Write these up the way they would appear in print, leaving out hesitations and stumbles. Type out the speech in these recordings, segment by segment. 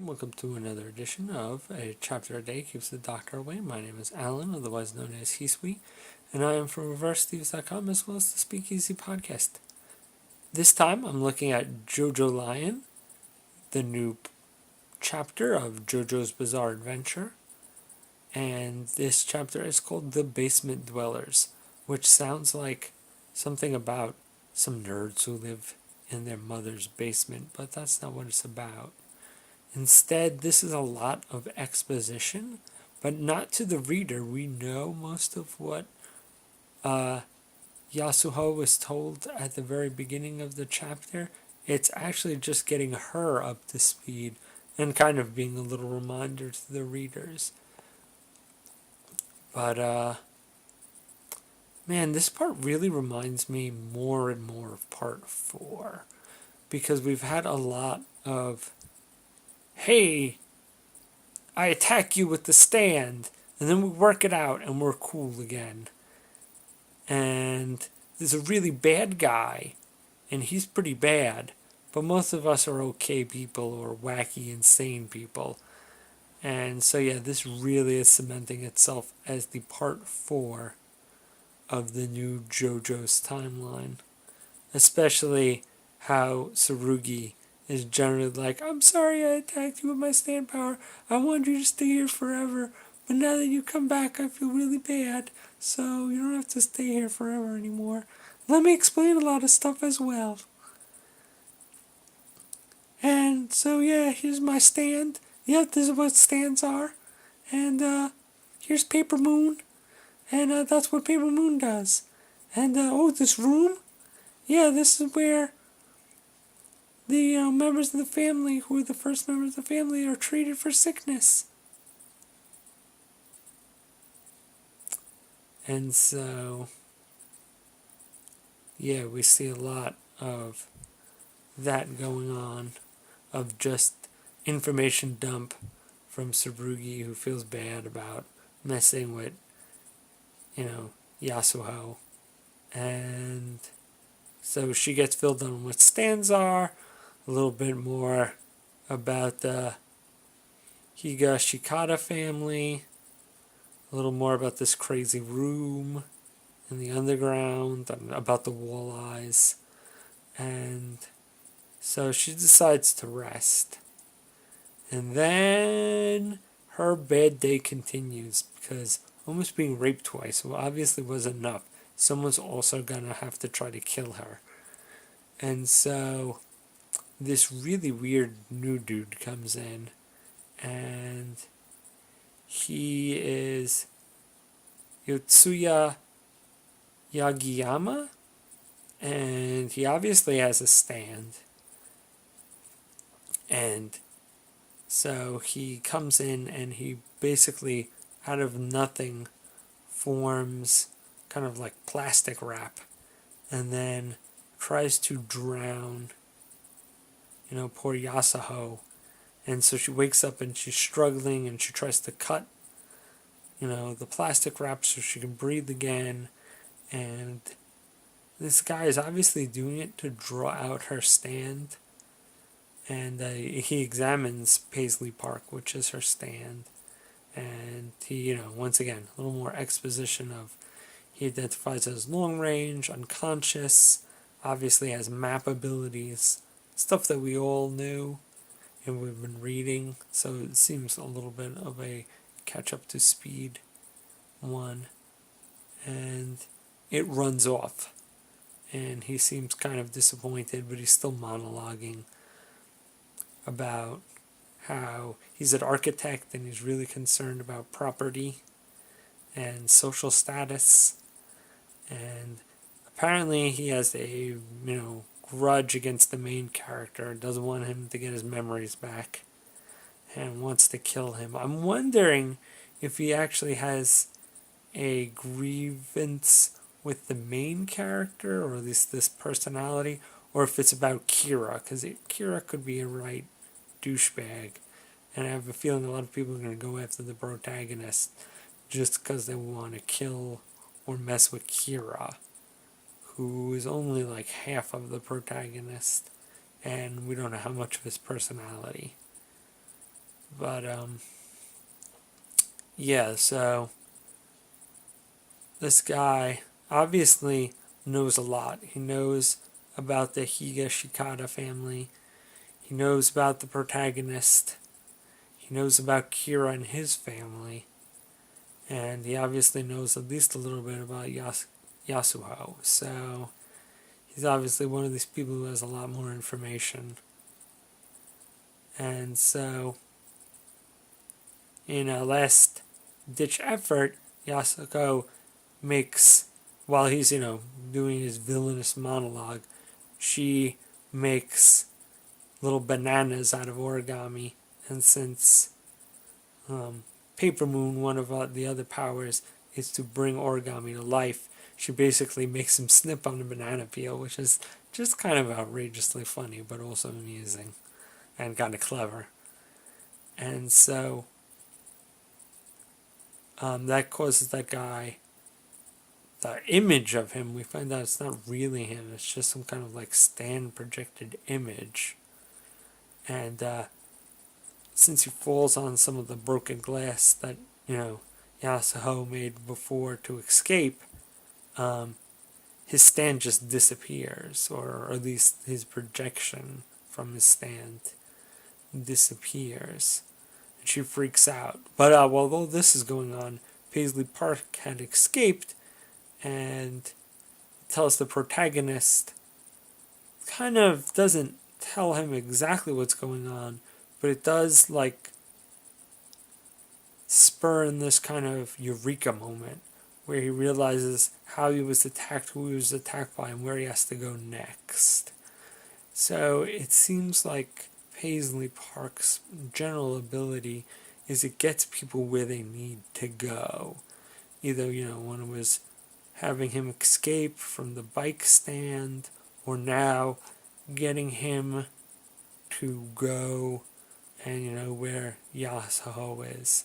welcome to another edition of A Chapter a Day Keeps the Doctor Away. My name is Alan, otherwise known as Hisui, and I am from ReverseThieves.com as well as the Speakeasy Podcast. This time I'm looking at Jojolion, the new chapter of JoJo's Bizarre Adventure, and this chapter is called The Basement Dwellers, which sounds like something about some nerds who live in their mother's basement, but that's not what it's about. Instead, this is a lot of exposition, but not to the reader. We know most of what Yasuho was told at the very beginning of the chapter. It's actually just getting her up to speed and kind of being a little reminder to the readers. But, man, this part really reminds me more and more of part 4. Because we've had a lot of, hey, I attack you with the stand, and then we work it out and we're cool again. And there's a really bad guy, and he's pretty bad, but most of us are okay people or wacky, insane people. And so yeah, this really is cementing itself as the part 4 of the new JoJo's timeline. Especially how Tsurugi is generally like, I'm sorry I attacked you with my stand power. I wanted you to stay here forever. But now that you come back, I feel really bad. So you don't have to stay here forever anymore. Let me explain a lot of stuff as well. And so yeah, here's my stand. Yep, this is what stands are. And here's Paper Moon. And that's what Paper Moon does. And oh, this room? Yeah, this is where the members of the family, who are the first members of the family, are treated for sickness. And so, yeah, we see a lot of that going on, of just information dump from Tsurugi, who feels bad about messing with, Yasuho. And so she gets filled in what stands are, a little bit more about the Higashikata family, a little more about this crazy room in the underground, and about the walleyes. And so she decides to rest. And then her bad day continues because almost being raped twice obviously was enough. Someone's also gonna have to try to kill her. And so this really weird new dude comes in, and he is Yotsuya Yagiyama, and he obviously has a stand. And so he comes in and he basically, out of nothing, forms kind of like plastic wrap and then tries to drown, poor Yasuho. And so she wakes up and she's struggling and she tries to cut, the plastic wrap so she can breathe again. And this guy is obviously doing it to draw out her stand. And he examines Paisley Park, which is her stand. And he, once again, a little more exposition of, he identifies as long range, unconscious, obviously has map abilities, stuff that we all knew and we've been reading. So it seems a little bit of a catch up to speed one. And it runs off. And he seems kind of disappointed, but he's still monologuing about how he's an architect and he's really concerned about property and social status. And apparently he has a, grudge against the main character, doesn't want him to get his memories back and wants to kill him. I'm wondering if he actually has a grievance with the main character, or at least this personality, or if it's about Kira, because Kira could be a right douchebag, and I have a feeling a lot of people are going to go after the protagonist just because they want to kill or mess with Kira, who is only like half of the protagonist, and we don't know how much of his personality. But yeah, so this guy obviously knows a lot. He knows about the Higa Shikata family. He knows about the protagonist. He knows about Kira and his family. And he obviously knows at least a little bit about Yasuho. So he's obviously one of these people who has a lot more information. And so, in a last ditch effort, Yasuko makes, while he's, doing his villainous monologue, she makes little bananas out of origami. And since Paper Moon, one of the other powers, is to bring origami to life, she basically makes him snip on a banana peel, which is just kind of outrageously funny, but also amusing and kind of clever. And so that causes that guy, the image of him, we find out it's not really him, it's just some kind of like stand projected image. And since he falls on some of the broken glass that, Yasuho made before to escape, his stand just disappears, or at least his projection from his stand disappears. And she freaks out. But while this is going on, Paisley Park had escaped and tells the protagonist, kind of doesn't tell him exactly what's going on, but it does like spur in this kind of eureka moment where he realizes how he was attacked, who he was attacked by, and where he has to go next. So it seems like Paisley Park's general ability is it gets people where they need to go. Either, when it was having him escape from the bike stand, or now getting him to go and, where Yasuho is.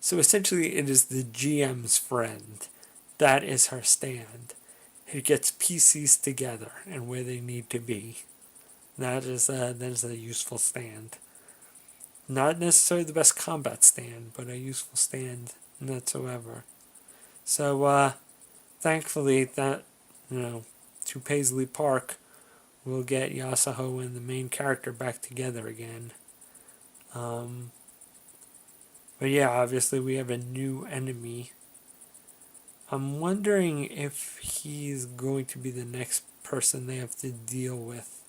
So essentially, it is the GM's friend. That is her stand. It gets PCs together and where they need to be. That is a useful stand. Not necessarily the best combat stand, but a useful stand whatsoever. So thankfully, that to Paisley Park, we'll get Yasuho and the main character back together again. But yeah, obviously we have a new enemy. I'm wondering if he's going to be the next person they have to deal with.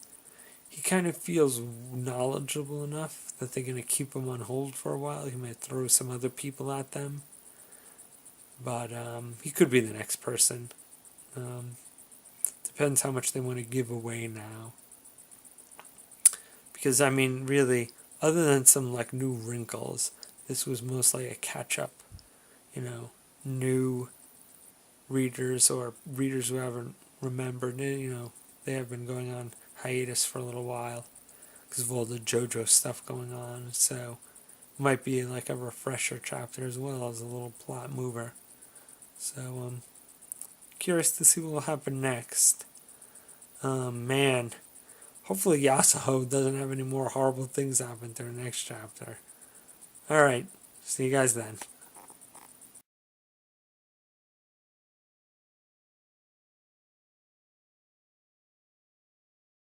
He kind of feels knowledgeable enough that they're going to keep him on hold for a while. He might throw some other people at them. But he could be the next person. Depends how much they want to give away now. Because, really, other than some like new wrinkles, this was mostly a catch-up. New readers or readers who haven't remembered it, they have been going on hiatus for a little while because of all the JoJo stuff going on. So it might be like a refresher chapter as well as a little plot mover. So I'm curious to see what will happen next. Man, hopefully Yasuho doesn't have any more horrible things happen to the next chapter. Alright, see you guys then.